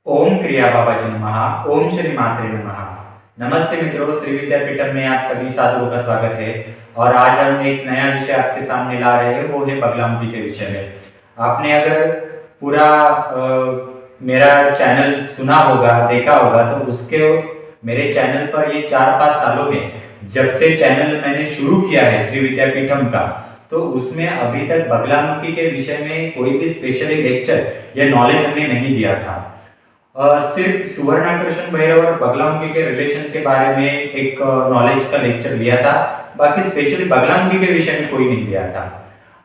ओम क्रिया बाबाजी नमः। ओम श्री मात्रे नमः। नमस्ते मित्रों, श्री विद्यापीठम में आप सभी साधुओं का स्वागत है। और आज हम एक नया विषय आपके सामने ला रहे हैं, वो है बगलामुखी के विषय में। आपने अगर पूरा मेरा चैनल सुना होगा, देखा होगा, तो उसके मेरे चैनल पर ये 4-5 सालों में जब से चैनल मैंने शुरू किया है श्री विद्यापीठम का, तो उसमें अभी तक बगलामुखी के विषय में कोई भी स्पेशली लेक्चर या नॉलेज हमने नहीं दिया था। सिर्फ सुवर्णाकर्षण भैरव और बगलामुखी के रिलेशन के बारे में एक नॉलेज का लेक्चर लिया था। बाकी स्पेशली बगलामुखी के विषय में कोई नहीं दिया था।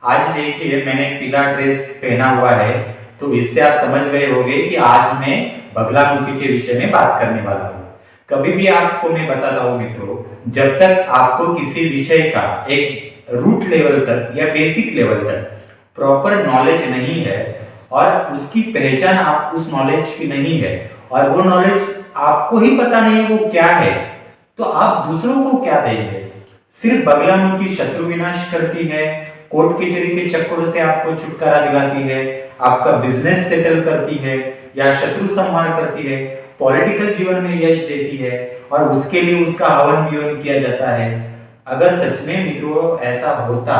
आज देखिए, मैंने पीला ड्रेस पहना हुआ है, तो इससे आप समझ गए होंगे कि आज मैं बगलामुखी के विषय में बात करने वाला हूँ। कभी भी आपको मैं बताता हूँ मित्रों, जब तक आपको किसी विषय का एक रूट लेवल तक या बेसिक लेवल तक प्रॉपर नॉलेज नहीं है और उसकी पहचान आप उस नॉलेज की नहीं है और वो नॉलेज आपको ही पता नहीं वो क्या है, तो आप दूसरों को क्या देंगे। सिर्फ बगलामुखी शत्रु विनाश करती है, कोर्ट कचहरी के चक्करों से आपको छुटकारा दिलाती है, आपका बिजनेस सेटल करती है या शत्रु संहार करती है, पॉलिटिकल जीवन में यश देती है और उसके लिए उसका हवन विहन किया जाता है। अगर सच में मित्रों ऐसा होता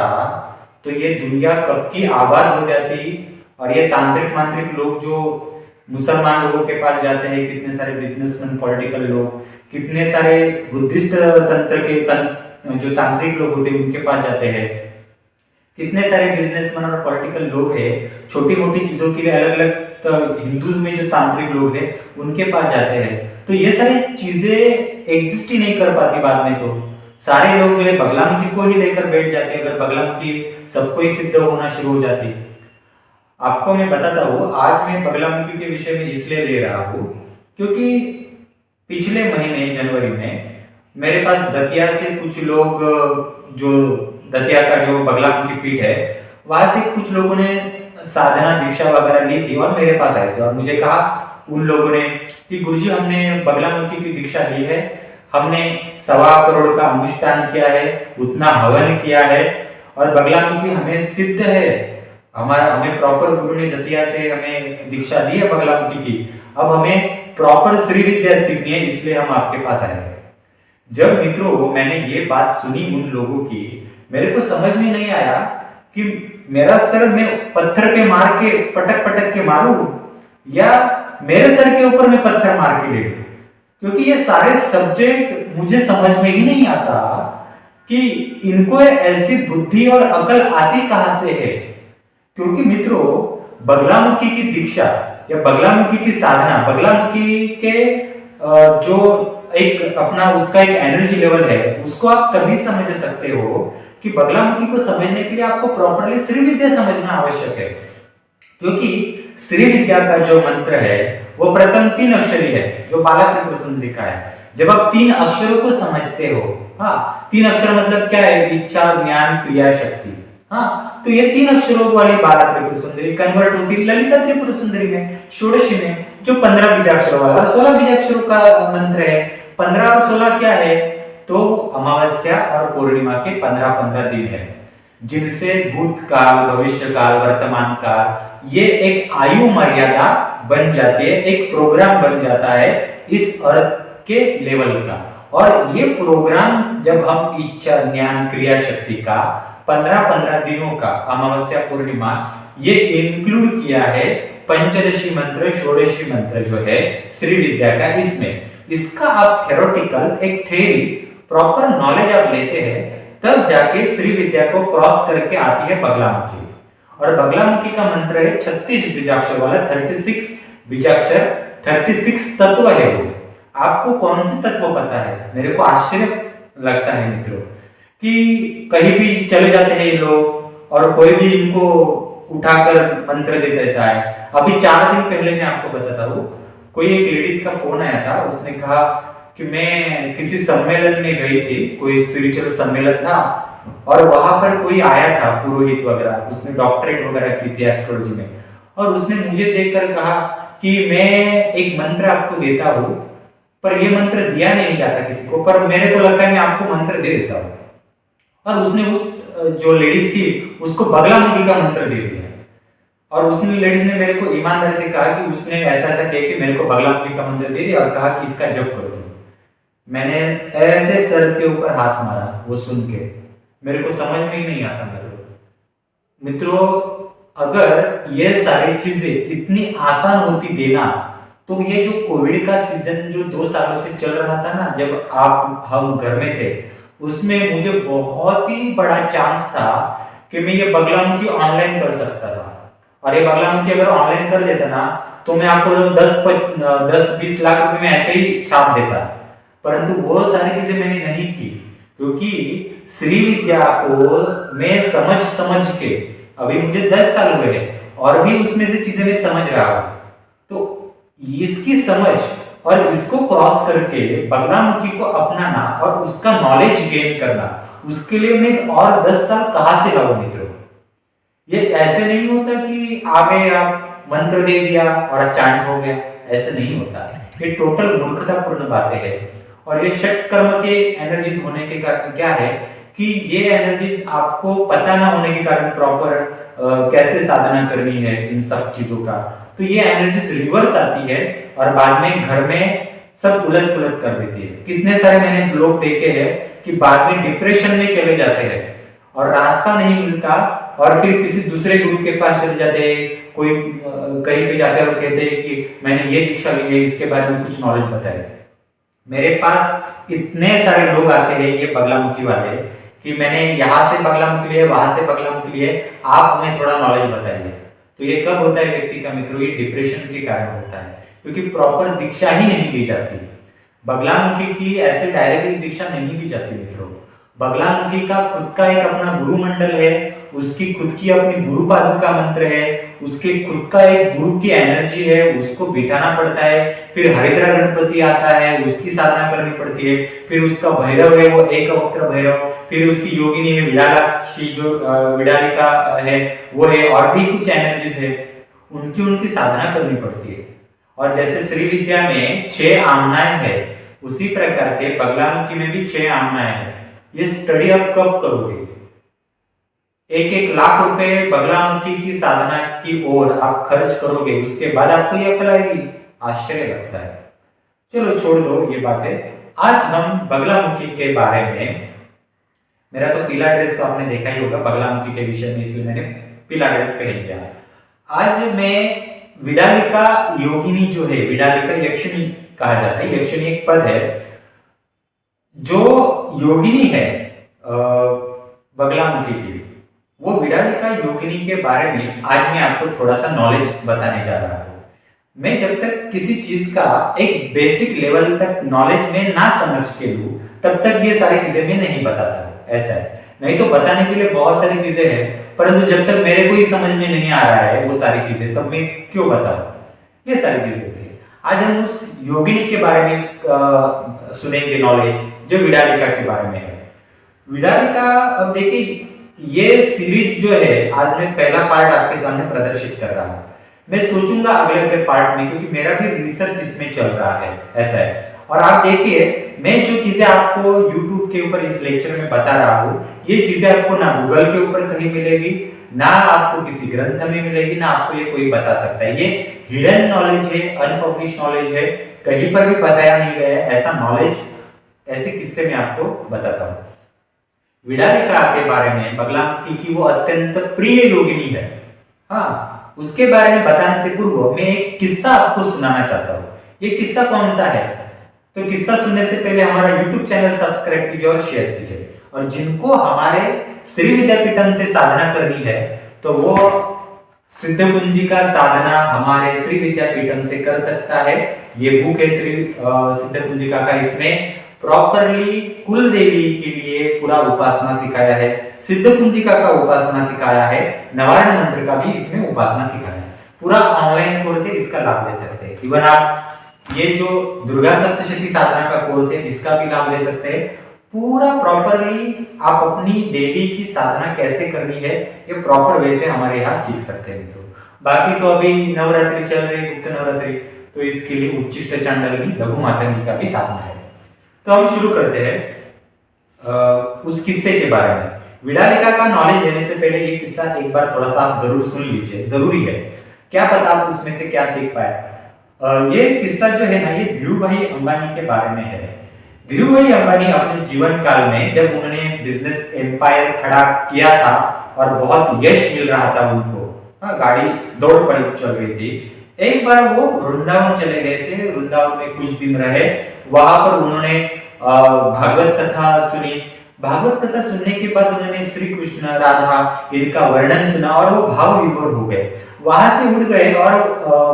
तो ये दुनिया कब की आबाद हो जाती। और ये तांत्रिक मांत्रिक लोग जो मुसलमान लोगों के पास जाते हैं, कितने सारे बिजनेसमैन, पॉलिटिकल लोग, कितने सारे बुद्धिस्ट तंत्र के जो तांत्रिक लोग होते हैं उनके पास जाते हैं, कितने सारे बिजनेसमैन और पॉलिटिकल लोग हैं, छोटी मोटी चीजों के लिए अलग अलग हिंदूज में जो तांत्रिक लोग हैं उनके पास जाते हैं, तो ये सारी चीजें एग्जिस्ट ही नहीं कर पाती। बाद में तो सारे लोग जो है बगलामुखी को ही लेकर बैठ जाते हैं, अगर बगलामुखी सबको ही सिद्ध होना शुरू हो जाती। आपको मैं बताता हूँ, आज मैं बगलामुखी के विषय में इसलिए ले रहा हूँ क्योंकि पिछले महीने जनवरी में मेरे पास दतिया से कुछ लोग, जो दतिया का जो बगलामुखी पीठ है, वहां से कुछ लोगों ने साधना दीक्षा वगैरह ली थी और मेरे पास आए थे और मुझे कहा उन लोगों ने कि गुरुजी, हमने बगलामुखी की दीक्षा ली है, हमने 1.25 करोड़ का अनुष्ठान किया है, उतना हवन किया है और बगलामुखी हमें सिद्ध है। हमें प्रॉपर गुरु ने दतिया से हमें दीक्षा दी है बगलामुखी की, अब हमें प्रॉपर श्री विद्या सीखनी है, इसलिए हम आपके पास आए हैं। जब मित्रों मैंने ये बात सुनी उन लोगों की, मेरे को समझ में नहीं आया कि मेरा सर मैं पत्थर पे मार के पटक पटक के मारूं या मेरे सर के ऊपर मैं पत्थर मार के ले लूं, क्योंकि ये सारे सब्जेक्ट मुझे समझ में ही नहीं आता कि इनको ऐसी बुद्धि और अकल आती कहां से है। क्योंकि मित्रों, बगलामुखी की दीक्षा या बगलामुखी की साधना, बगलामुखी के जो एक अपना उसका एक एनर्जी लेवल है, उसको आप तभी समझ सकते हो कि बगलामुखी को समझने के लिए आपको प्रॉपरली श्री विद्या समझना आवश्यक है। क्योंकि श्री विद्या का जो मंत्र है वो प्रथम 3 अक्षरी है, जो बाला त्रिपुर सुंदरी का है। जब आप 3 अक्षरों को समझते हो, हाँ, 3 अक्षर मतलब क्या है? इच्छा, ज्ञान, क्रिया, शक्ति। हाँ, तो ये 3 अक्षरों वाली बाला त्रिपुर सुंदरी कन्वर्ट होती है ललिता त्रिपुर सुंदरी में, षोडशी में, जो 15 बीजाक्षरों वाला, 16 बीजाक्षरों का मंत्र है। 15 और 16 क्या है? तो अमावस्या और पूर्णिमा के 15-15 दिन है, जिनसे भूतकाल, भविष्यकाल, वर्तमान काल, ये एक आयु मर्यादा बन जाती है, एक प्रोग्राम बन जाता है इस अर्थ के लेवल का। और ये प्रोग्राम जब हम इच्छा, ज्ञान, क्रिया, शक्ति का 15-15 दिनों का, अमावस्या, पूर्णिमा, ये इंक्लूड किया है पंचदशी मंत्र, षोडशी मंत्र जो है श्री विद्या का, इसमें इसका आप थ्योरेटिकल एक थ्योरी, प्रॉपर नॉलेज आप लेते हैं, तब जाके श्री विद्या को क्रॉस करके आती है बगलामुखी। और बगलामुखी का मंत्र है 36 बीजाक्षर वाला, 36 बीजाक्षर, 36 तत्व है वो। आपको कौन से तत्व पता है? मेरे को आश्चर्य लगता है मित्रों कि कहीं भी चले जाते हैं ये लोग और कोई भी इनको उठाकर मंत्र दे देता है। अभी 4 दिन पहले मैं आपको बताता हूँ, कोई एक लेडीज का फोन आया था, उसने कहा कि मैं किसी सम्मेलन में गई थी, कोई स्पिरिचुअल सम्मेलन था और वहां पर कोई आया था पुरोहित वगैरह, उसने डॉक्टरेट वगैरह की थी एस्ट्रोलॉजी में, और उसने मुझे देखकर कहा कि मैं एक मंत्र आपको देता हूँ, पर ये मंत्र दिया नहीं जाता किसी को, पर मेरे को लगता है मैं आपको मंत्र दे देता हूँ। और उसने उस जो लेडीज थी उसको बगलामुखी का मंत्र दे दिया। और उसने लेडीज ने मेरे को ईमानदारी से कहा कि उसने ऐसा ऐसा किया कि मेरे को बगलामुखी का मंत्र दे दिया और कहा कि इसका जप कर दो। मैंने ऐसे सर के ऊपर हाथ मारा वो सुन के, मेरे को समझ में ही नहीं आता मित्रों। अगर ये सारी चीजें इतनी आसान होती देना, तो ये जो कोविड का सीजन जो 2 सालों से चल रहा था ना, जब हम घर में थे, उसमें मुझे बहुत ही बड़ा चांस था कि मैं ये बगलामुखी ऑनलाइन कर सकता था। और ये बगलामुखी अगर ऑनलाइन कर देता ना, तो मैं आपको 10-20 लाख रुपए में ऐसे ही छाप देता। परंतु वो सारी चीजें मैंने नहीं की, क्योंकि श्री विद्या को मैं समझ समझ के, अभी मुझे 10 साल हुए हैं और भी उसमें से चीजें मैं समझ रहा हूं। तो इसकी समझ और इसको क्रॉस करके बगलामुखी को अपनाना और उसका नॉलेज गेन करना, उसके लिए मैं और 10 साल कहां से लाऊं मित्रों। ये ऐसे नहीं होता कि आ गए आप मंत्र दे दिया और चांट हो गया, ऐसे नहीं होता। ये टोटल मूर्खतापूर्ण बातें हैं। और ये षट कर्म के एनर्जीज होने के कारण क्या है कि ये एनर्जीज आपको पता ना होने के कारण प्रॉपर कैसे साधना करनी है इन सब चीजों का, तो ये एनर्जीज रिवर्स आती है और बाद में घर में सब उलट पुलट कर देती है। कितने सारे मैंने लोग देखे हैं कि बाद में डिप्रेशन में चले जाते हैं और रास्ता नहीं मिलता, और फिर किसी दूसरे गुरु के पास चले जाते हैं, कोई कहीं पे जाते हैं और कहते हैं कि मैंने ये दीक्षा ली है, इसके बारे में कुछ नॉलेज बताए। मेरे पास इतने सारे लोग आते हैं ये बगलामुखी वाले कि मैंने यहाँ से बगलामुखी लिए, वहां से बगलामुखी लिए, आप हमें थोड़ा नॉलेज बताइए। तो ये कब होता है व्यक्ति का मित्रों, ये डिप्रेशन के कारण होता है, क्योंकि प्रॉपर दीक्षा ही नहीं दी जाती। बगलामुखी की ऐसे डायरेक्टली दीक्षा नहीं दी जाती मित्रों। बगलामुखी का खुद का एक अपना गुरु मंडल है, उसकी खुद की अपनी गुरु पादुका मंत्र है, उसके खुद का एक गुरु की एनर्जी है, उसको बिठाना पड़ता है। फिर हरिद्रा गणपति आता है, उसकी साधना करनी पड़ती है। फिर उसका भैरव है वो एक वक्र भैरव, फिर उसकी योगिनी है विडालाक्षी जो विडालिका है वो है, और भी कुछ एनर्जीज है, उनकी साधना करनी पड़ती है। और जैसे श्री विद्या में 6 आमनाएं है, उसी प्रकार से बगलामुखी में भी 6 आमनाएं है। ये स्टडी आप कब करोगे? 1-1 लाख रुपए बगलामुखी की साधना की ओर आप खर्च करोगे, उसके बाद आपको ये अकल आएगी? आश्चर्य लगता है। चलो छोड़ दो ये बातें। आज हम बगलामुखी के बारे में, मेरा तो पीला ड्रेस तो आपने देखा ही होगा बगलामुखी के विषय में, इसलिए मैंने पीला ड्रेस पहन लिया। आज मैं विडालिका योगिनी जो है, विडालिका यक्षिणी कहा जाता है, यक्षिणी एक पद है, जो योगिनी है बगलामुखी की, वो विडालिका योगिनी के बारे में आज मैं आपको थोड़ा सा नॉलेज बताने जा रहा हूँ। मैं जब तक किसी चीज का एक बेसिक लेवल तक नॉलेज में ना समझ के लूं, तब तक ये सारी चीजें मैं नहीं बताता हूँ, ऐसा है। नहीं तो बताने के लिए बहुत सारी चीजें हैं, परंतु जब तक मेरे को ही समझ में नहीं आ रहा है वो सारी चीजें, तब मैं क्यों बताऊं? ये सारी चीजें होती है। आज हम उस योगिनी के बारे में सुनेंगे नॉलेज, जो विडालिका के बारे में है। विडालिका, अब देखिए ये सीरीज जो है, आज मैं पहला पार्ट आपके सामने प्रदर्शित कर रहा हूं। मैं सोचूंगा अगले अगले पार्ट में, क्योंकि मेरा भी रिसर्च इसमें चल रहा है, ऐसा है। और आप देखिए, मैं जो चीजें आपको YouTube के ऊपर इस लेक्चर में बता रहा हूँ, ये चीजें आपको ना गूगल के ऊपर कहीं मिलेगी, ना आपको किसी ग्रंथ में मिलेगी, ना आपको ये कोई बता सकता है। ये हिडन नॉलेज है, अनपब्लिश नॉलेज है, कहीं पर भी बताया नहीं गया है ऐसा नॉलेज। ऐसे किस्से में आपको बताता हूँ। विडालिका के बारे में, बगलामुखी की वो अत्यंत प्रिय योगिनी है। हाँ, उसके बारे में बताने से पूर्व मैं एक किस्सा आपको सुनाना चाहता हूँ। ये किस्सा कौन सा है? तो किस्सा सुनने से पहले हमारा YouTube चैनल सब्सक्राइब कीजिए और शेयर कीजिए। और जिनको हमारे श्री विद्यापीठम से साधना करनी है, तो वो सिद्धकुंजी का साधना हमारे श्री विद्यापीठम से कर सकता है। ये बुक है श्री सिद्धकुंजिका का, इसमें प्रॉपरली कुल देवी के लिए पूरा उपासना सिखाया है, सिद्धकुंजिका का उपासना सिखाया है, नारायण मंत्र का भी इसमें उपासना सिखाया है। पूरा ऑनलाइन कोर्स है, इसका लाभ ले सकते हैं। इवन आप ये जो दुर्गा सप्तशती साधना का कोर्स है, इसका भी लाभ ले सकते हैं। पूरा प्रॉपरली आप अपनी देवी की साधना कैसे करनी है, ये प्रॉपर वे से हमारे यहाँ सीख सकते हैं। तो बाकी तो अभी नवरात्रि चल रही है, गुप्त नवरात्रि, तो इसके लिए उच्चिष्ट चांडलनी, लघु मातंगी का भी साधना है। तो हम शुरू करते हैं उस किस्से के बारे में। विडालिका का नॉलेज लेने से पहले ये किस्सा एक बार थोड़ा सा आप जरूर सुन लीजिए, जरूरी है, क्या पता आप उसमें से क्या सीख पाए। ये किस्सा जो है ना, ये धीरू भाई अंबानी के बारे में है। धीरू भाई अंबानी अपने जीवन काल में जब उन्होंने बिजनेस एम्पायर खड़ा किया था और बहुत यश मिल रहा था उनको, गाड़ी दौड़ पड़ी चल रही थी, एक बार वो वृंदावन चले गए थे। वृंदावन में कुछ दिन रहे, वहां पर उन्होंने भागवत कथा सुनी। भागवत कथा सुनने के बाद उन्होंने श्री कृष्ण राधा इनका वर्णन सुना और वो भाव विभोर हो गए। वहां से उड़ गए और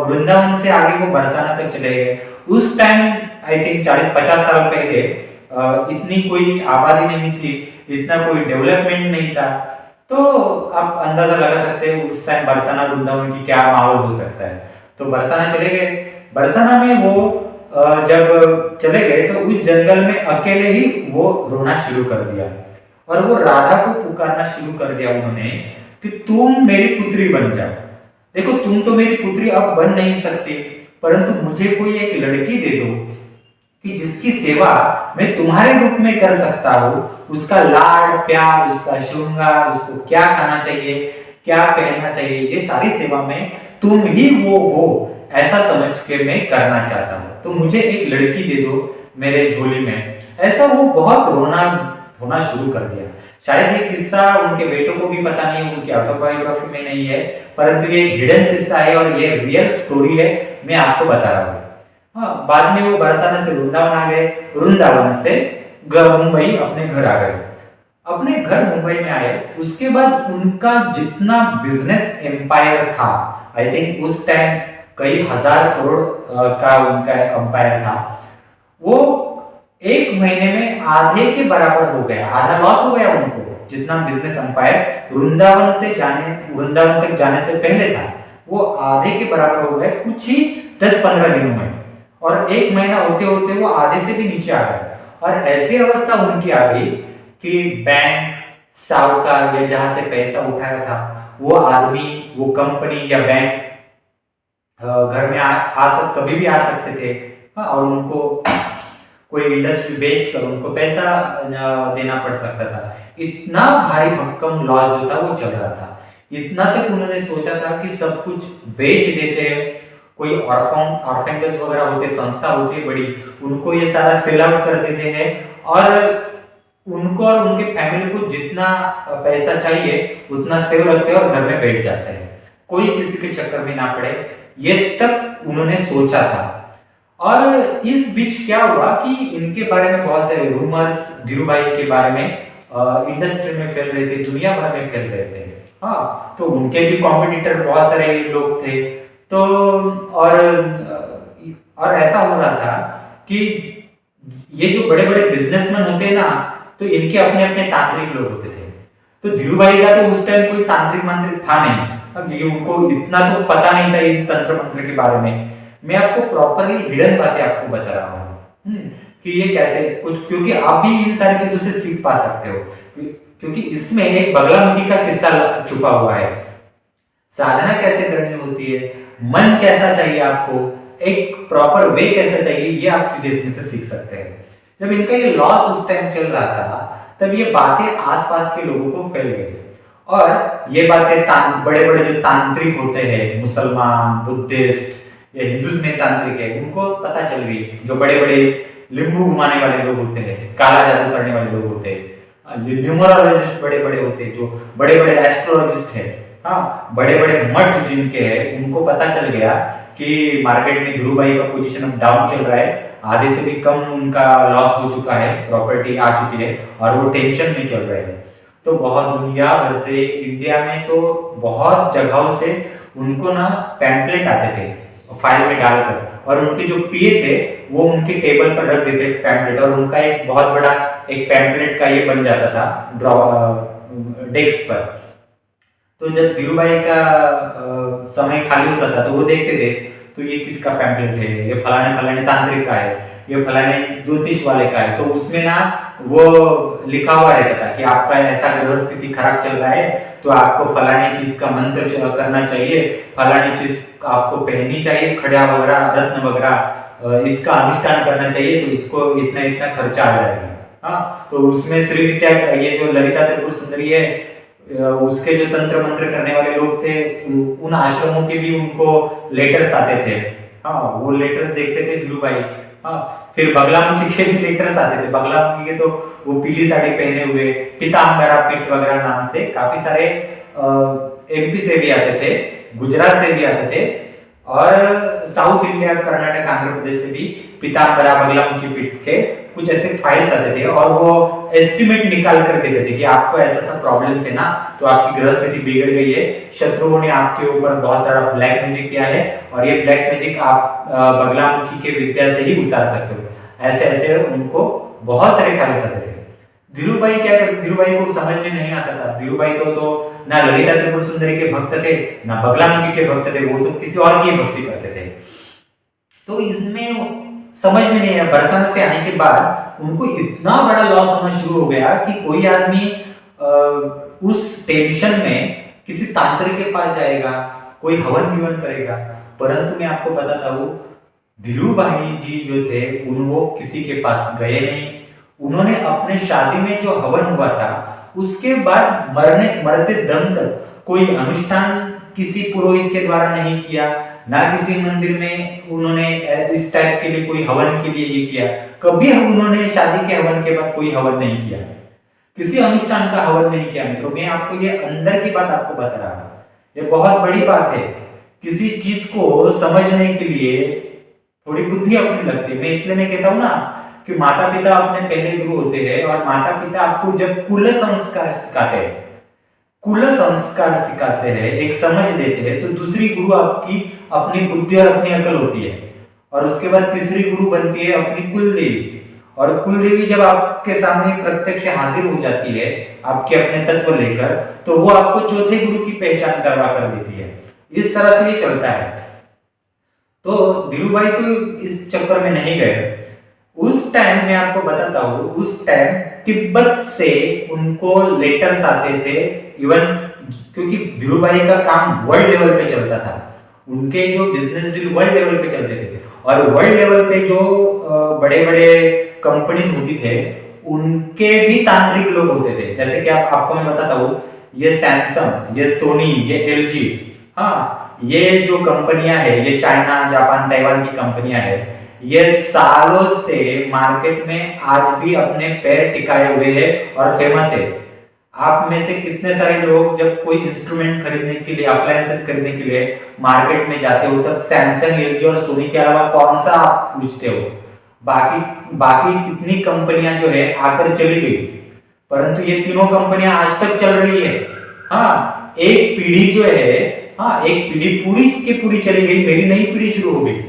वृंदावन से आगे वो बरसाना तक चले गए। उस टाइम आई थिंक 40-50 साल पहले इतनी कोई आबादी नहीं थी, इतना कोई डेवलपमेंट नहीं था, तो आप अंदाजा लगा सकते हैं उस टाइम बरसाना वृंदावन की क्या माहौल हो सकता है। तो बरसाना चले गए। बरसाना में वो जब चले गए तो उस जंगल में अकेले ही वो रोना शुरू कर दिया और वो राधा को पुकारना शुरू कर दिया उन्होंने कि तुम मेरी पुत्री बन जाओ। देखो, तुम तो मेरी पुत्री अब बन नहीं सकते, परंतु मुझे कोई एक लड़की दे दो कि जिसकी सेवा मैं तुम्हारे रूप में कर सकता हूँ। उसका लाड प्यार, उसका श्रृंगार, उसको क्या खाना चाहिए, क्या पहनना चाहिए, ये सारी सेवा में तुम ही वो हो ऐसा समझ के मैं करना चाहता हूँ। तो मुझे एक लड़की दे दो मेरे झोली में। ऐसा वो बहुत रोना शुरू कर दिया। शायद ये किस्सा उनके बेटों को भी पता नहीं, उनकी ऑटोबायोग्राफी में नहीं है, परंतु ये हिडन किस्सा है और ये रियल स्टोरी है, मैं आपको बता रहा हूँ। हाँ, बाद में वो बरसाना से वृंदावन आ गए, वृंदावन से मुंबई अपने घर आ गए। अपने घर मुंबई में आए, उसके बाद उनका जितना बिजनेस एम्पायर था, आई थिंक उस टाइम कई हजार करोड़ का उनका एम्पायर था, वो एक महीने में आधे के बराबर हो गया। आधा लॉस हो गया उनको। जितना बिजनेस एम्पायर वृंदावन तक जाने से पहले था, वो आधे के बराबर हो गए कुछ ही 10-15 दिनों में, और एक महीना होते होते वो आधे से भी नीचे आ गए। और ऐसी अवस्था उनकी आ गई कि बैंक, साहूकार या जहां से पैसा उठाया था वो आदमी, वो कंपनी या बैंक घर में कभी भी आ सकते थे। हाँ, और उनको कोई इंडस्ट्री बेच कर उनको पैसा देना पड़ सकता था। इतना भारी भक्कम लॉस जो था वो चल रहा था। इतना तक उन्होंने सोचा था कि सब कुछ बेच देते हैं, कोई ऑर्फेनेज वगैरह होते, संस्था होती है बड़ी, उनको ये सारा सेल आउट कर देते हैं और उनको और उनके फैमिली को जितना पैसा चाहिए उतना सेव रखते हैं और घर में बैठ जाते हैं, कोई किसी के चक्कर में ना पड़े। ये तक उन्होंने सोचा था। और इस बीच क्या हुआ कि इनके बारे में बहुत सारे रूमर्स धीरू भाई के बारे में इंडस्ट्री में फैल रहे थे, दुनिया भर में फैल रहे थे। हाँ, तो उनके भी कॉम्पिटिटर बहुत सारे लोग थे। तो और ऐसा हो रहा था कि ये जो बड़े बड़े बिजनेसमैन होते हैं ना, तो इनके अपने अपने तांत्रिक लोग होते थे। तो धीरू भाई का तो उस टाइम कोई तांत्रिक मंत्रिक था नहीं, क्योंकि उनको इतना तो पता नहीं था इन तंत्र मंत्र के बारे में। मैं आपको प्रॉपरली हिडन बातें आपको बता रहा हूँ कि ये कैसे कुछ, क्योंकि आप भी इन सारी चीजों से सीख पा सकते हो, क्योंकि इसमें एक बगलामुखी का किस्सा छुपा हुआ है। साधना कैसे करनी होती है, मन कैसा चाहिए आपको, एक प्रॉपर वे कैसा चाहिए, ये आप चीजें इसमें से सीख सकते हैं। जब इनका ये लॉस उस टाइम चल रहा था, तब ये बातें आसपास के लोगों को फैल गई और ये बातें बड़े बड़े जो तांत्रिक होते हैं, मुसलमान, बुद्धिस्ट या हिंदुज में तांत्रिक है, उनको पता चल गई। जो बड़े बड़े लिंबू घुमाने वाले लोग होते हैं, काला जादू करने वाले लोग होते हैं, जो न्यूमरोलॉजिस्ट बड़े बड़े होते हैं, जो बड़े बड़े एस्ट्रोलॉजिस्ट है, हाँ, बड़े बड़े मठ जिनके हैं, उनको पता चल गया कि मार्केट में धीरू भाई का पोजीशन अब डाउन चल रहा है, आधे से भी कम उनका लॉस हो चुका है, प्रॉपर्टी आ चुकी है और वो टेंशन में चल रहे हैं। तो बहुत दुनिया भर से, इंडिया में तो बहुत जगहों से उनको ना पैम्पलेट आते थे फाइल में डालकर, और उनके जो पीए थे वो उनके टेबल पर रख देते पैम्पलेट, और उनका एक बहुत बड़ा एक पैम्पलेट का ये बन जाता था डेस्क पर। तो जब धीरू भाई का समय खाली होता था तो वो देखते थे, तो ये किसका पैम्पलेट है, ये फलाने फलाने तांत्रिक का है, ये फलाने ज्योतिष वाले का है। तो उसमें ना वो लिखा हुआ रहता था कि आपका ऐसा ग्रह स्थिति खराब चल रहा है, तो आपको फलानी चीज का मंत्र करना चाहिए, फलानी चीज आपको पहननी चाहिए, खड़ा वगैरह, रत्न वगैरह, इसका अनुष्ठान करना चाहिए, तो इसको इतना इतना खर्चा आ जाएगा। हाँ, तो उसमें श्री विद्या, ये जो ललिता त्रिपुर सुंदरी है, उसके जो तंत्र मंत्र करने वाले लोग थे, उन आश्रमों के भी उनको लेटर्स आते थे। हाँ, वो लेटर्स देखते थे धीरू भाई। हाँ, फिर बगलामुखी के भी लेटर्स आते थे। बगलामुखी के तो वो पीली साड़ी पहने हुए, पीताम्बरा पिट वगैरह नाम से काफी सारे एमपी से भी आते थे, गुजरात से भी आते थे, और साउथ इंडिया कर्नाटक आंध्र प्रदेश से भी पीताम्बरा बगलामुखी पिट के कुछ ऐसे फाइल्स आते थे, और वो एस्टिमेट निकाल कर देते थे कि आपको ऐसा सब प्रॉब्लम्स है ना, तो आपकी ग्रह स्थिति बिगड़ गई है, शत्रुओं ने आपके ऊपर बहुत सारा ब्लैक मैजिक किया है, और ये ब्लैक मैजिक आप बगलामुखी के विद्या से ही उतार सकते हो। ऐसे ऐसे उनको बहुत सारे फाइल्स आते थे। धीरू भाई क्या करते, धीरू भाई को समझ में नहीं आता था। धीरू भाई तो ना ललिता त्रिपुर सुंदरी के भक्त थे, ना बगलामुखी के भक्त थे, वो तो किसी और की भक्ति करते थे। तो इसमें समझ में नहीं आया। बरसाने से आने के बाद उनको इतना बड़ा लॉस होना शुरू हो गया कि कोई आदमी उस टेंशन में किसी तांत्रिक के पास जाएगा, कोई हवन विवन करेगा। परंतु मैं आपको बताता हूँ, धीरू भाई जी जो थे वो किसी के पास गए नहीं। उन्होंने अपने शादी में जो हवन हुआ था उसके बाद मरते दम तक कोई अनुष्ठान किसी पुरोहित के द्वारा नहीं किया, ना किसी मंदिर में उन्होंने इस टाइप के लिए कोई हवन के लिए ये किया। कभी उन्होंने शादी के हवन के बाद कोई हवन नहीं किया, किसी अनुष्ठान का हवन नहीं किया। मित्रों, मैं आपको ये अंदर की बात आपको बता रहा हूं, ये बहुत बड़ी बात है। किसी चीज को समझने के लिए थोड़ी बुद्धि अपनी लगती है। मैं इसलिए मैं कहता हूं ना कि माता पिता अपने पहले गुरु होते हैं, और माता पिता आपको जब कुल संस्कार सिखाते हैं, एक समझ देते हैं, तो दूसरी गुरु आपकी अपनी बुद्धि और अपनी अकल होती है, और उसके बाद तीसरी गुरु बनती है अपनी कुल देवी। और कुल देवी जब आपके सामने प्रत्यक्ष हाजिर हो जाती है आपके अपने तत्व लेकर, तो वो आपको चौथे गुरु की पहचान करवा कर देती है। इस तरह से ये चलता है। तो धीरू भाई तो इस चक्कर में नहीं गए। उस टाइम मैं आपको बताता हूँ, उस टाइम तिब्बत से उनको लेटर्स आते थे। इवन क्योंकि धीरू भाई का काम वर्ल्ड लेवल पे चलता था, उनके जो बिजनेस डील वर्ल्ड लेवल पे चलते थे, और वर्ल्ड लेवल पे जो बड़े बड़े कंपनीज होती थे उनके भी तांत्रिक लोग होते थे। जैसे कि आपको मैं बताता हूँ, ये सैमसंग, ये सोनी, ये एलजी, हाँ, ये जो कंपनियां है, ये चाइना, जापान, ताइवान की कंपनियां है, ये सालों से मार्केट में आज भी अपने पैर टिकाए हुए हैं और फेमस है। आप में से कितने सारे लोग जब कोई इंस्ट्रूमेंट खरीदने के लिए, अप्लायंसेस खरीदने के लिए मार्केट में जाते हो, तब सैमसंग, एलजी और सोनी के अलावा कौन सा आप पूछते हो? बाकी कितनी कंपनियां जो है आकर चली गई, परंतु ये तीनों कंपनियां आज तक चल रही है। हाँ, एक पीढ़ी जो है, हाँ, एक पीढ़ी पूरी की पूरी चली गई, मेरी नई पीढ़ी शुरू हो गई,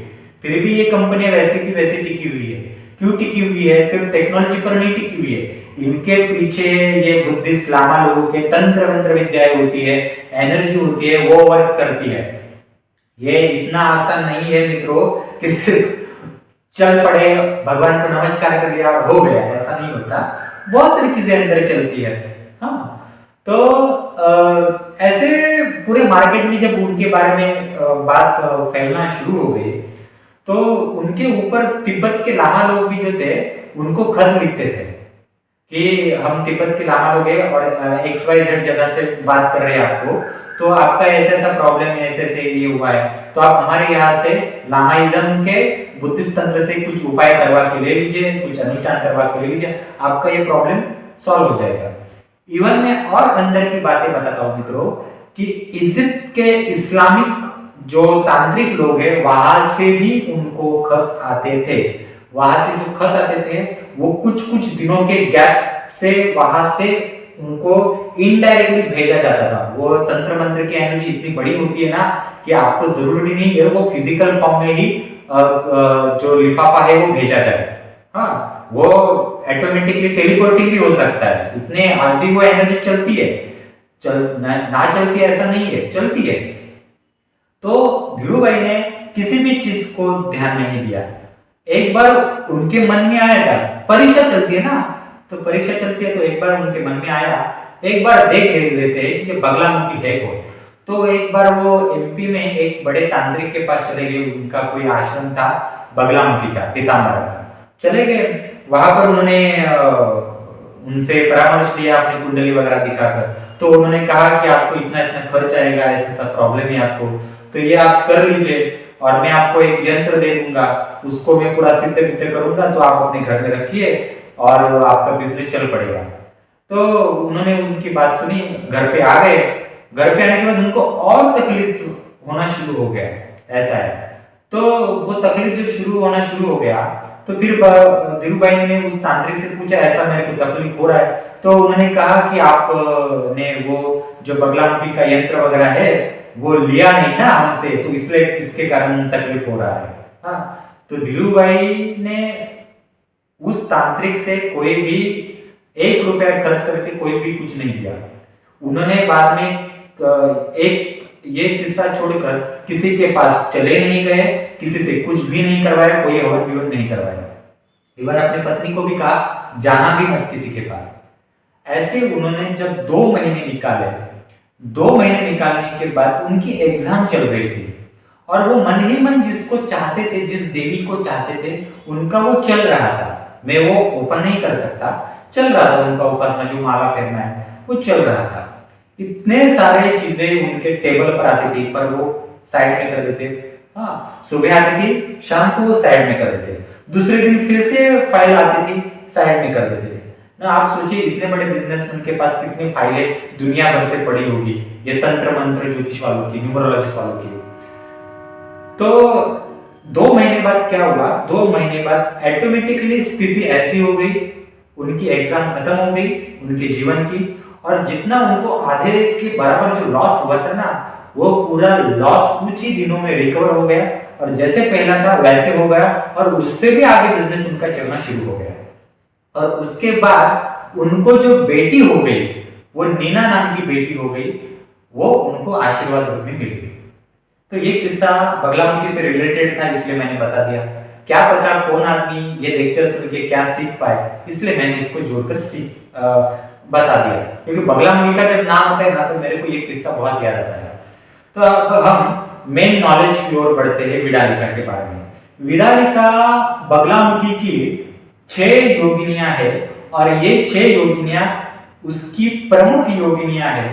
फिर भी ये कंपनियां वैसे की वैसे टिकी हुई है। क्यों टिकी हुई है? सिर्फ टेक्नोलॉजी पर नहीं टिकी हुई है, इनके पीछे ये बुद्धिस्ट लामा लोगों के तंत्र मंत्र विद्याएं होती है, एनर्जी होती है, वो वर्क करती है। ये इतना आसान नहीं है मित्रों कि सिर्फ चल पड़े, भगवान को नमस्कार कर लिया और हो गया, ऐसा नहीं होता। बहुत सारी चीजें अंदर चलती है। हाँ, तो ऐसे पूरे मार्केट में जब उनके बारे में बात फैलना शुरू हो गई, तो उनके ऊपर तिब्बत के लामा लोग भी जो थे उनको खत लिखते थे कि हम तिब्बत के लामा लोग हैं और XYZ जगह से बात कर रहे हैं आपको, तो आपका ऐसा ऐसा प्रॉब्लम है, ऐसे ऐसे ये हुआ है, तो आप हमारे यहाँ से लामाइज्म के बुद्धिस्ट तंत्र से कुछ उपाय करवा के ले लीजिए, कुछ अनुष्ठान करवा के ले लीजिए, आपका ये प्रॉब्लम सॉल्व हो जाएगा। इवन मैं और अंदर की बातें बताता हूँ मित्रों कि इजिप्ट के इस्लामिक जो तांत्रिक लोग हैं वहां से भी उनको खत आते थे। वहां से जो खत आते थे वो कुछ कुछ दिनों के गैप से वहां से उनको इनडायरेक्टली भेजा जाता था। वो तंत्र मंत्र की एनर्जी इतनी बड़ी होती है ना कि आपको जरूरी नहीं है वो फिजिकल फॉर्म में ही जो लिफाफा है वो भेजा जाए। हाँ, वो ऑटोमेटिकली टेलीपोर्टिंग भी हो सकता है। इतने आज भी वो एनर्जी चलती है, ना चलती है ऐसा नहीं है, चलती है। तो धीरू भाई ने किसी भी चीज को ध्यान नहीं दिया। एक बार उनके मन में आया था, परीक्षा चलती है ना, तो परीक्षा चलती है, तो एक बार उनके मन में आया, एक बार देख लेते हैं कि ये बगलामुखी है कौन। तो एक बार वो एमपी में एक बड़े तांत्रिक के पास चले गए, उनका कोई आश्रम था बगलामुखी का, पीताम्बरा का। चले गए वहां पर, उन्होंने उनसे परामर्श लिया अपनी कुंडली वगैरह दिखाकर, तो उन्होंने कहा कि आपको इतना इतना खर्च आएगा, ऐसा प्रॉब्लम है आपको, तो ये आप कर लीजिए और मैं आपको एक यंत्र दे दूंगा, उसको मैं पूरा सिद्ध विद्ध करूंगा, तो आप अपने घर में रखिए और आपका बिजनेस चल पड़ेगा। तो उन्होंने उनकी बात सुनी, घर पे आ गए। घर पे आने के बाद उनको और तकलीफ होना शुरू हो गया, ऐसा है। तो वो तकलीफ जब शुरू हो गया, तो फिर धीरू भाई ने उस तांत्रिक से पूछा, ऐसा मेरे को तकलीफ हो रहा है। तो उन्होंने कहा कि आप ने वो जो बगलामुखी का यंत्र वगैरह है वो लिया नहीं ना हमसे, तो इसलिए इसके कारण तकलीफ हो रहा है। हाँ, तो धीरू भाई ने उस तांत्रिक से कोई भी 1 रुपया खर्च करके कोई भी कुछ नहीं लिया। उन्होंने बाद में एक ये किस्सा छोड़कर किसी के पास चले नहीं गए, किसी से कुछ भी नहीं करवाया, कोई हवन बिवन नहीं करवाया। इवन अपनी पत्नी को भी कहा जाना भी मत किसी के पास। ऐसे उन्होंने जब 2 महीने निकाले, 2 महीने निकालने के बाद उनकी एग्जाम चल रही थी और वो मन ही मन जिसको चाहते थे, जिस देवी को चाहते थे, उनका वो चल रहा था। मैं वो ओपन नहीं कर सकता, चल रहा था उनका उपासना, जो माला फेरना है वो चल रहा था। इतने सारे चीजें उनके टेबल पर आती थी, पर वो साइड में कर देते। हाँ, सुबह आती थी, शाम को वो साइड में कर देते, दूसरे दिन फिर से फाइल आती थी, साइड में कर देते ना। आप सोचिए इतने बड़े बिजनेसमैन के पास कितनी फाइलें दुनिया भर से पड़ी होगी, ये तंत्र मंत्र ज्योतिष वालों की, न्यूमरोलॉजिस्ट वालों की। तो 2 महीने बाद क्या हुआ, 2 महीने बाद ऑटोमेटिकली स्थिति ऐसी हो गई, उनकी एग्जाम खत्म हो गई उनके जीवन की, और जितना उनको आधे के बराबर जो लॉस हुआ था ना, वो पूरा लॉस कुछ ही दिनों में रिकवर हो गया और जैसे पहला था वैसे हो गया, और उससे भी आगे बिजनेस उनका चलना शुरू हो गया। और उसके बाद उनको जो बेटी हो गई, वो नीना नाम की बेटी हो गई, वो उनको आशीर्वाद रूप में मिल गई। तो ये किस्सा बगलामुखी से रिलेटेड था, इसलिए मैंने बता दिया। क्या पता कौन आदमी ये लेक्चर सुन के क्या सीख पाए, इसलिए मैंने इसको जोड़कर बता दिया, क्योंकि बगलामुखी का जब नाम आता है ना, तो मेरे को ये किस्सा बहुत याद आता है। तो अब हम मेन नॉलेज की ओर बढ़ते हैं, विडालिका के बारे में। विडालिका बगलामुखी की 6 योगिनियां है, और ये 6 योगिनियां उसकी प्रमुख योगिनियां है,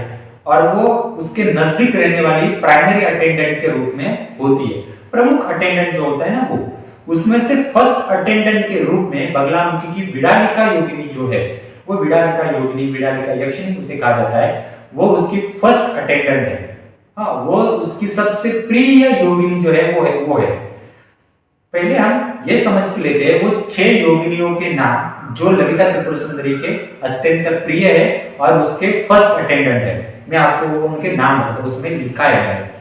और वो उसके नजदीक रहने वाली प्राइमरी अटेंडेंट के रूप में होती है। प्रमुख अटेंडेंट जो होता है ना, वो उसमें से फर्स्ट अटेंडेंट के रूप में बगलामुखी की विडालिका योगिनी जो है, वो विडालिका योगिनी, विडालिका यक्षिणी उसे कहा जाता है, वो उसकी फर्स्ट अटेंडेंट है। हाँ, वो उसकी सबसे प्रिय योगिनी जो है वो है। पहले हम ये समझ लेते हैं वो 6 योगिनियों के नाम जो ललिता त्रिपुर सुंदरी के अत्यंत प्रिय है और उसके फर्स्ट अटेंडेंट है। मैं आपको उनके नाम बताता हूं, उसमें लिखा है।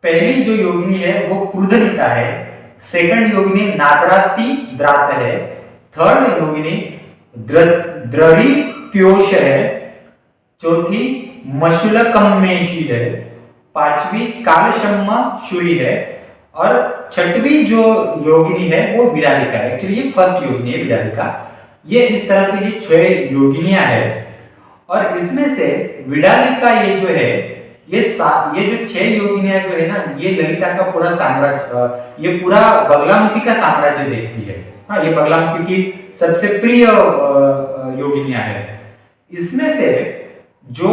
पहली जो योगिनी है वो क्रुधनिता है, सेकंड योगिनी नादराती द्रात है, थर्ड योगिनी द्रढ़ीत्योष है, चौथी मशुलकम्मेशी है, 5वीं कालशम्मा शुरी है, और 6वीं जो योगिनी है वो विडालिका है। एक्चुअली ये फर्स्ट योगिनी है विडालिका। ये इस तरह से ये 6 योगिनियां है, और इसमें से विडालिका ये जो है ये जो 6 योगिनियां जो है ना, ये ललिता का पूरा साम्राज्य, ये पूरा बगलामुखी का साम्राज्य देखती है। हाँ, ये बगलामुखी की सबसे प्रिय योगिनियां है। इसमें से जो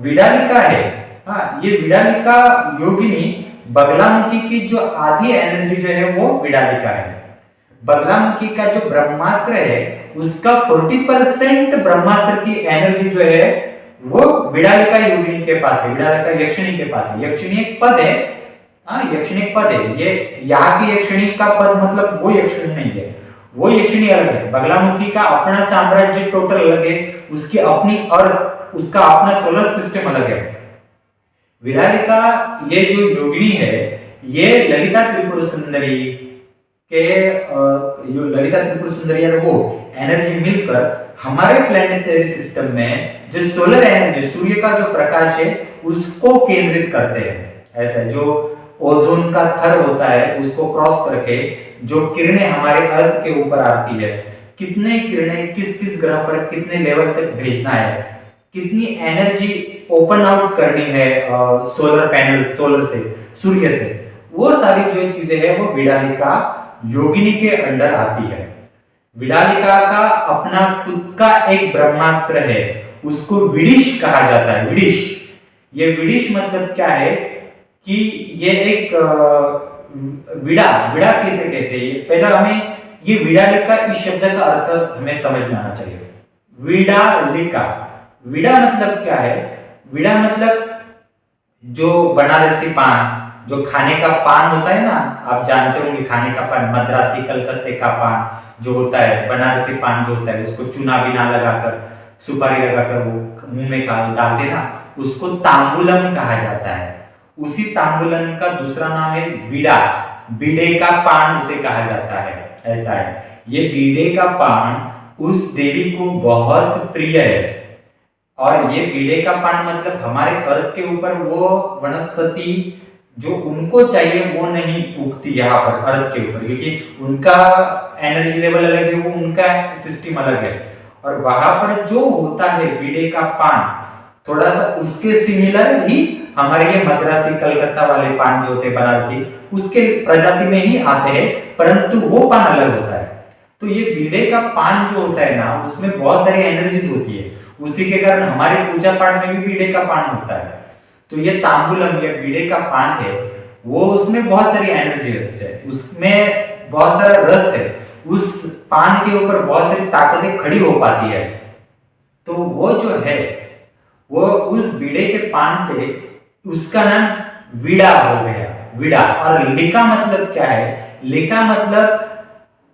विडालिका है, हाँ, ये विडालिका योगिनी बगलामुखी की जो आधी एनर्जी जो है वो विडालिका है। बगलामुखी का जो ब्रह्मास्त्र है उसका 40% ब्रह्मास्त्र की एनर्जी जो है वो विडालिका योगिनी के पास है, विडालिका यक्षिणी के पास है। यक्षिणी एक पद है, हाँ, यक्षिणी एक पद है। ये यहाँ की यक्षिणी का पद मतलब वो यक्षिणी नहीं है, वो यक्षिणी अलग है। बगलामुखी का अपना साम्राज्य टोटल अलग है, उसकी अपनी और उसका अपना सोलर सिस्टम अलग है। विडालिका ये जो योगिनी है ये ललिता त्रिपुर सुंदरी के ललिता त्रिपुर सुंदरी और वो एनर्जी मिलकर हमारे प्लैनेटरी सिस्टम में जो सोलर एनर्जी, सूर्य का जो प्रकाश है उसको केंद्रित करते हैं। ऐसा जो ओजोन का थर होता है उसको क्रॉस करके जो किरणें हमारे अर्थ के ऊपर आती है, कितने किरणें किस किस ग्रह पर कितने लेवल तक भेजना है, कितनी एनर्जी ओपन आउट करनी है सोलर पैनल, सोलर से, सूर्य से, वो सारी जो चीजें हैं वो विडालिका योगिनी के अंडर आती है। विडालिका का अपना खुद का एक ब्रह्मास्त्र है, उसको विडिश कहा जाता है। विडिश, ये विडिश मतलब क्या है कि ये एक विड़ा, विड़ा किसे कहते हैं, पहले हमें ये विडालिका इस शब्द का अर्थ हमें समझ में आना चाहिए। विडालिका, विड़ा मतलब क्या है? विड़ा मतलब जो बनारसी पान, जो खाने का पान होता है ना, आप जानते होंगे खाने का पान, मद्रासी कलकत्ते का पान जो होता है, बनारसी पान जो होता है, उसको चूना बिना लगाकर, सुपारी लगाकर वो मुंह में डालते ना, उसको तांबुलम कहा जाता है। उसी तांबुलम का दूसरा नाम है बीड़ा, बीड़े का पान उसे कहा जाता है। ऐसा है, ये बीड़े का पान उस देवी को बहुत प्रिय है। और ये बीड़े का पान मतलब हमारे अर्थ के ऊपर वो वनस्पति जो उनको चाहिए वो नहीं उगती यहाँ पर अर्थ के ऊपर, क्योंकि उनका एनर्जी लेवल अलग है, वो उनका सिस्टम अलग है। और वहां पर जो होता है बीड़े का पान, थोड़ा सा उसके सिमिलर ही हमारे ये मद्रासी कलकत्ता वाले पान जो होते हैं बनारसी, उसके प्रजाति में ही आते हैं, परंतु वो पान अलग होता है। तो ये बीड़े का पान जो होता है ना, उसमें बहुत सारी एनर्जीज होती है, उसी के कारण हमारे पूजा पाठ में भी बीड़े का पान होता है। तो ये तांबुलम या बीड़े का पान है, वो उसमें बहुत सारी एनर्जी है, उसमें बहुत सारा रस है, उस पान के ऊपर बहुत सारी ताकतें खड़ी हो पाती है। तो वो जो है वो उस बीड़े के पान से उसका नाम विड़ा हो गया, विड़ा। और लिका मतलब क्या है? लिका मतलब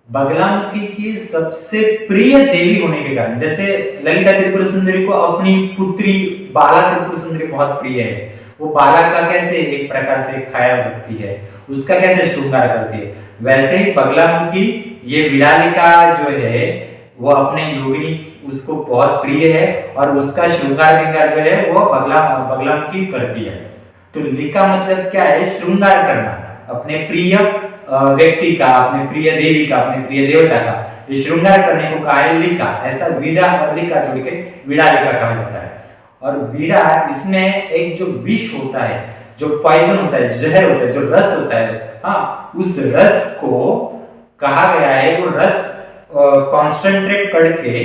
बगलामुखी की सबसे प्रिय देवी होने के कारण, जैसे ललिता त्रिपुर सुंदरी को अपनी पुत्री बाला त्रिपुर सुंदरी बहुत प्रिय है, वो बाला का कैसे एक प्रकार से ख्याल रखती है, उसका कैसे श्रृंगार करती है, वैसे ही बगलामुखी ये विडालिका जो है वो अपने योगिनी उसको बहुत प्रिय है, और उसका श्रृंगार विंगार जो है वो बगलामुखी करती है। तो लिका मतलब क्या है? श्रृंगार करना, अपने प्रिय व्यक्ति का, अपने प्रिय देवी का, अपने प्रिय देवता का ये श्रृंगार करने को कहा है लिका। ऐसा विड़ा और लिका जोड़ के विडालिका कहा जाता है। और विड़ा, इसमें एक जो विष होता है, जो पॉइजन होता है, जहर होता है, जो रस होता है, हाँ, उस रस को कहा गया है, वो रस कॉन्सेंट्रेट करके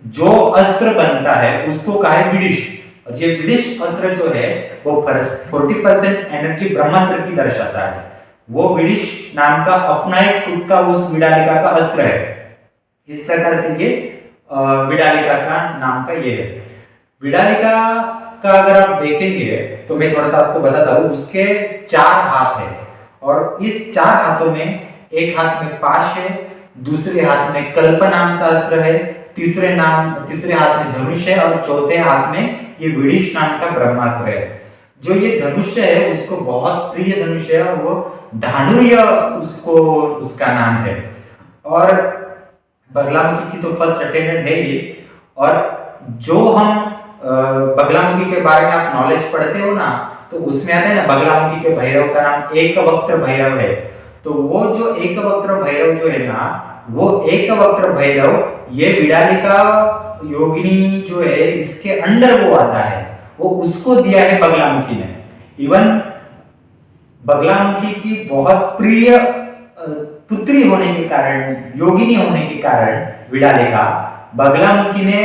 जो अस्त्र बनता है उसको कहा है विडिश। और ये विडिश अस्त्र जो है वो 40% एनर्जी ब्रह्मास्त्र की दर्शाता है। वो विडिश नाम का अपना एक खुद का उस विडालिका का अस्त्र है। इस प्रकार से ये विडालिका का नाम का ये है। विडालिका का अगर आप देखेंगे तो मैं थोड़ा सा आपको बताता हूँ, उसके 4 हाथ है, और इस 4 हाथों में एक हाथ में पाश है, दूसरे हाथ में कल्प नाम का अस्त्र है, तीसरे हाथ में धनुष है, और चौथे हाथ में ये विडिश नाम का ब्रह्मास्त्र है। जो ये धनुष है उसको बहुत प्रिय धनुष है, और वो धानुर्य उसका नाम है। और बगलामुखी की तो फर्स्ट अटेंडेंट है ये। और जो हम बगलामुखी के बारे में आप नॉलेज पढ़ते हो ना, तो उसमें आता है ना बगलामुखी के भैरव का नाम एकवक्त्र भैरव है। तो वो जो एकवक्त्र भैरव जो है ना, वो एकवक्त्र भैरव ये विडालिका योगिनी जो है इसके अंडर वो आता है, वो उसको दिया है बगलामुखी ने। इवन बगलामुखी की बहुत प्रिय पुत्री होने के कारण, योगिनी होने के कारण विडालिका, बगलामुखी ने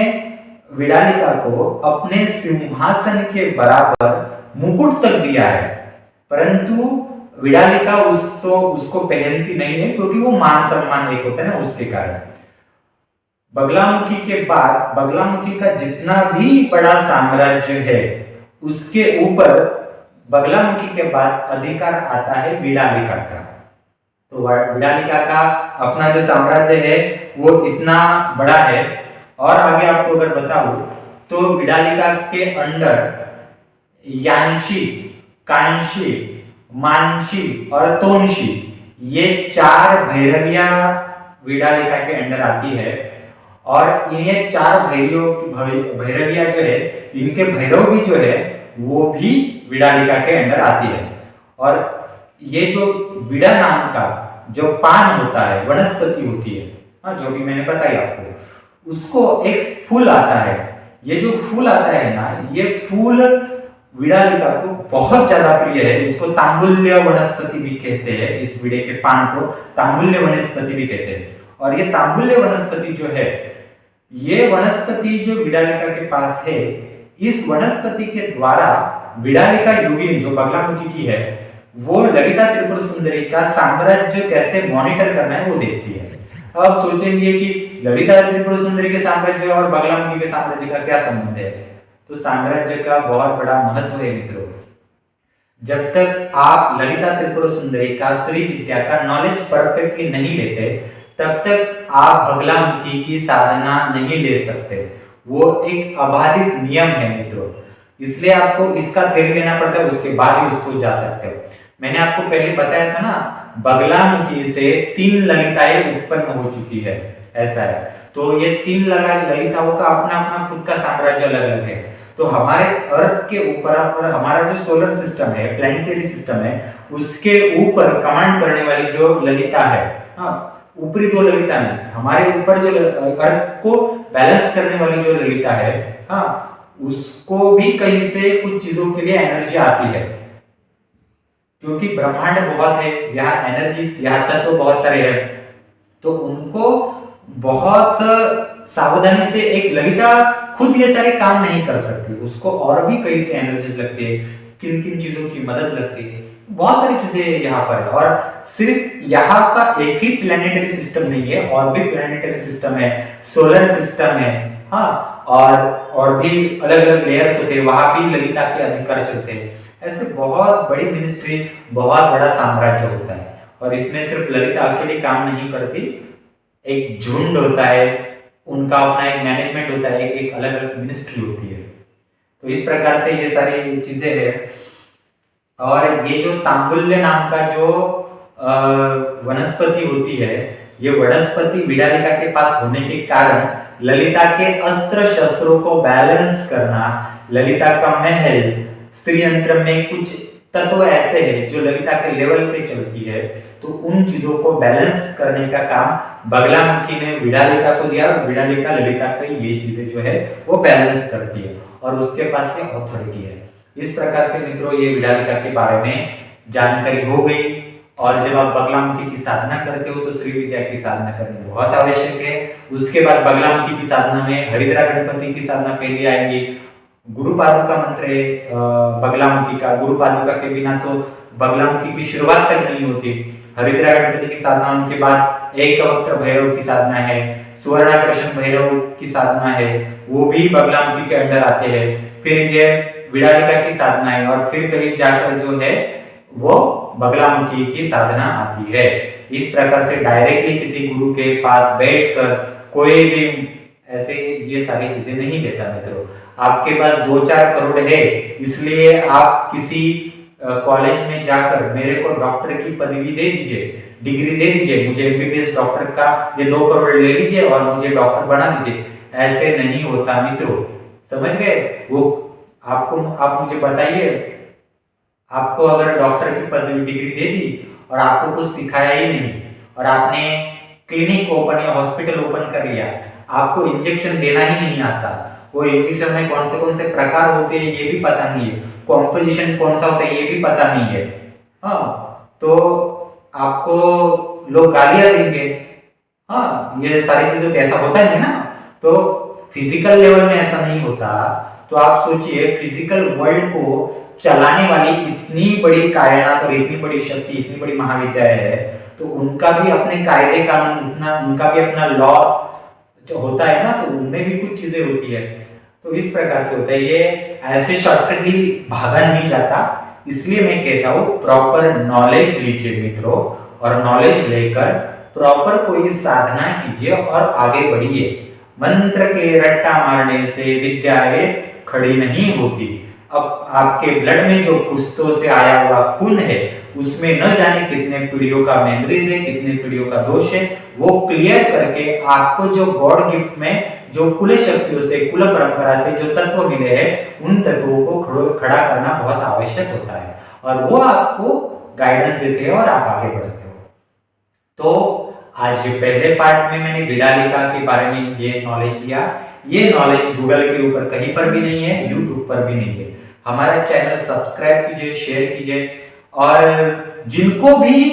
विडालिका को अपने सिंहासन के बराबर मुकुट तक दिया है, परंतु विडालिका उसको पहनती नहीं है, क्योंकि वो मान सम्मान एक होता है ना, उसके कारण। बगलामुखी के बाद बगलामुखी का जितना भी बड़ा साम्राज्य है उसके ऊपर बगलामुखी के बाद अधिकार आता है विडालिका का। तो विडालिका का अपना जो साम्राज्य है वो इतना बड़ा है। और आगे आपको अगर बताऊं तो विडालिका के अंडर यांशी, कांशी, मानशी और तोनशी, ये 4 भैरविया विडालिका के अंडर आती है। और इन्हें 4 भैरविया जो है, इनके भैरव भी जो है वो भी विडालिका के अंडर आती है। और ये जो विड़ा नाम का जो पान होता है, वनस्पति होती है, हाँ, जो भी मैंने बताई आपको, उसको एक फूल आता है। ये जो फूल आता है ना, ये फूल विडालिका को बहुत ज्यादा प्रिय है। इसको तांबुल्य वनस्पति भी कहते हैं, इस विड़े के पान को तांबुल्य वनस्पति भी कहते हैं। और ये तांबुल्य वनस्पति जो है, ये वनस्पति जो विडालिका के पास है, इस वनस्पति के द्वारा विडालिका योगिनी जो बगलामुखी की है, वो ललिता त्रिपुर सुंदरी का साम्राज्य कैसे मॉनिटर करना है वो देखती है। अब सोचेंगे कि ललिता त्रिपुर सुंदरी के साम्राज्य और बगलामुखी के साम्राज्य का क्या संबंध है? तो साम्राज्य का बहुत बड़ा महत्व है मित्रों। जब तक आप ललिता त्रिपुर सुंदरी का श्री विद्या का नॉलेज परफेक्टली नहीं लेते, तब तक आप बगलामुखी की साधना नहीं ले सकते। वो एक अबाधित नियम है मित्रों, इसलिए आपको इसका थ्योरी लेना पड़ता है, उसके बाद ही उसको जा सकते हो। मैंने आपको पहले बताया था ना, बगलामुखी से 3 ललिताएं उत्पन्न हो चुकी है, ऐसा है। तो ये 3 ललिताओं का अपना अपना खुद का साम्राज्य अलग अलग है। तो हमारे अर्थ के ऊपर और हमारा जो सोलर सिस्टम है, प्लैनेटरी सिस्टम है, उसके ऊपर कमांड करने वाली जो ललिता है, हाँ, ऊपरी 2 ललिता नहीं, हमारे ऊपर जो अर्थ को बैलेंस करने वाली जो ललिता है, हाँ, उसको भी कहीं से कुछ चीजों के लिए एनर्जी आती है, क्योंकि ब्रह्मांड बहुत है, यहाँ एनर्जी, यहाँ तत्व बहुत सारे हैं, तो उनको बहुत सावधानी से, एक ललिता खुद ये सारे काम नहीं कर सकती, उसको और भी कई से एनर्जीज लगती है, किन किन चीजों की मदद लगती है, बहुत सारी चीजें यहाँ पर है। और सिर्फ यहाँ का एक ही प्लैनेटरी सिस्टम नहीं है, और भी प्लैनेटरी सिस्टम है, सोलर सिस्टम है, हाँ, और भी अलग अलग लेयर्स होते हैं, वहां भी ललिता के अधिकार चलते हैं। ऐसे बहुत बड़ी मिनिस्ट्री, बहुत बड़ा साम्राज्य होता है, और इसमें सिर्फ ललिता अकेली काम नहीं करती, एक झुंड होता है, उनका अपना एक मैनेजमेंट होता है, एक अलग अलग मिनिस्ट्री होती है। तो इस प्रकार से ये सारी चीजें हैं। और ये जो तांबुल्य नाम का जो वनस्पति होती है, ये वनस्पति विडालिका के पास होने के कारण ललिता के अस्त्र शस्त्रों को बैलेंस करना, ललिता का महल, श्रीयंत्र में कुछ तत्व ऐसे हैं जो ललिता के लेवल पे चलती है, तो उन चीजों को बैलेंस करने का काम बगलामुखी ने विडालिका को दिया, और विडालिका ललिता की ये चीजें जो है वो बैलेंस करती है, और उसके पास ये ऑथोरिटी है। इस प्रकार से मित्रों ये विडालिका के बारे में जानकारी हो गई। और जब आप बगलामुखी की साधना करते हो तो श्री विद्या की साधना करनी बहुत आवश्यक है। उसके बाद बगलामुखी की साधना में हरिद्रा गणपति की साधना पहले आएगी। गुरु पादुका मंत्र है बगलामुखी का, गुरु पादुका के बिना तो बगलामुखी की शुरुआत तक नहीं होती। हरिद्रा गणपति की साधना, उनके बाद एक वक्त भैरव की साधना है, सुवर्णाकर्षण भैरव की साधना है, वो भी बगलामुखी के अंडर आते हैं। फिर ये विडालिका की साधना है, और फिर कहीं जाकर जो है वो बगलामुखी की साधना आती है। इस प्रकार से डायरेक्टली किसी गुरु के पास बैठकर कोई भी ऐसे ये सारी चीजें नहीं देता मित्रों। आपके पास 2-4 करोड़ है, इसलिए आप किसी कॉलेज में जाकर मेरे को डॉक्टर की पदवी दे दीजिए, डिग्री दे दीजिए, मुझे एमबीबीएस डॉक्टर का ये 2 करोड़ ले लीजिए और मुझे डॉक्टर बना दीजिए, ऐसे नहीं होता मित्रों। समझ गए? वो आपको, आप मुझे बताइए, आपको अगर डॉक्टर की पदवी डिग्री दे दी और आपको कुछ सिखाया ही नहीं, और आपने क्लिनिक ओपन या हॉस्पिटल ओपन कर लिया, आपको इंजेक्शन देना ही नहीं आता, वो इंजेक्शन में कौन से प्रकार होते हैं ये भी पता नहीं है, कॉम्पोजिशन कौन सा होता है ये भी पता नहीं है, हाँ, तो आपको लोग गालियां देंगे। हाँ, ये सारी चीजें तो ऐसा होता नहीं ना। तो फिजिकल लेवल में ऐसा नहीं होता। तो आप सोचिए, फिजिकल वर्ल्ड को चलाने वाली इतनी बड़ी कायनात और इतनी बड़ी शक्ति, इतनी बड़ी महाविद्यालय है, तो उनका भी अपने कायदे कानून, उनका भी अपना लॉ जो होता है ना, तो उनमें भी कुछ चीजें होती है। तो इस प्रकार से होता है, ये ऐसे शॉर्टकटली भागा नहीं जाता। इसलिए मैं कहता हूँ प्रॉपर नॉलेज लीजिए मित्रों, और नॉलेज लेकर प्रॉपर कोई साधना कीजिए और आगे बढ़िए। मंत्र के रट्टा मारने से विद्याएं खड़ी नहीं होती। अब आपके ब्लड में जो पुश्तों से आया हुआ खून है, उसमें न जाने कितने पीढ़ियों का मेमोरीज है, कितने पीढ़ियों का दोष है, वो क्लियर करके आपको जो गॉड गिफ्ट में जो कुल शक्तियों से, कुल परंपरा से जो तत्व मिले हैं, उन तत्वों को खड़ा करना बहुत आवश्यक होता है, और वो आपको गाइडेंस देते हैं और आप आगे बढ़ते हो। तो आज ये पहले पार्ट में मैंने विडालिका के बारे में ये नॉलेज दिया। ये नॉलेज गूगल के ऊपर कहीं पर भी नहीं है, यूट्यूब पर भी नहीं है। हमारा चैनल सब्सक्राइब कीजिए, शेयर कीजिए, और जिनको भी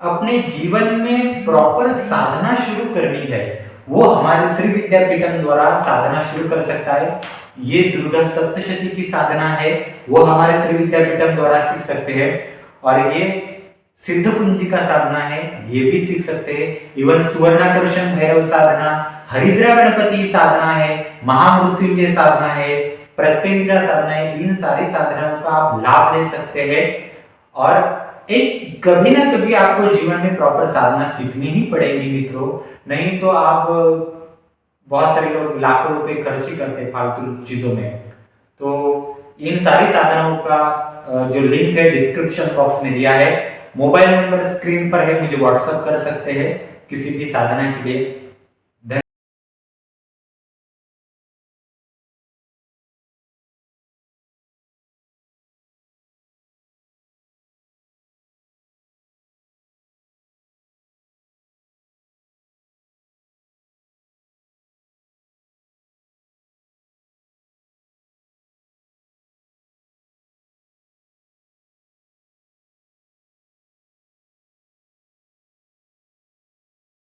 अपने जीवन में प्रॉपर साधना शुरू करनी है, वो हमारे श्री विद्यापीठम द्वारा साधना शुरू कर सकता है। ये दुर्गा सप्तशती की साधना है, वो हमारे श्री विद्यापीठम द्वारा सीख सकते हैं। और ये सिद्ध कुंजिका साधना है, ये भी सीख सकते हैं। इवन सुवर्णाकर्षण भैरव साधना, हरिद्रा गणपति साधना है, महामृत्युंजय साधना है, प्रत्यंगिरा साधना है। इन सारी साधनाओं का आप लाभ ले सकते हैं। और एक कभी ना कभी आपको जीवन में प्रॉपर साधना सीखनी ही पड़ेगी मित्रों, नहीं तो आप बहुत सारे लोग लाखों रुपए खर्च ही करते हैं फालतू चीजों में। तो इन सारी साधनाओं का जो लिंक है डिस्क्रिप्शन बॉक्स में दिया है, मोबाइल नंबर स्क्रीन पर है, मुझे व्हाट्सएप कर सकते हैं किसी भी साधना के लिए।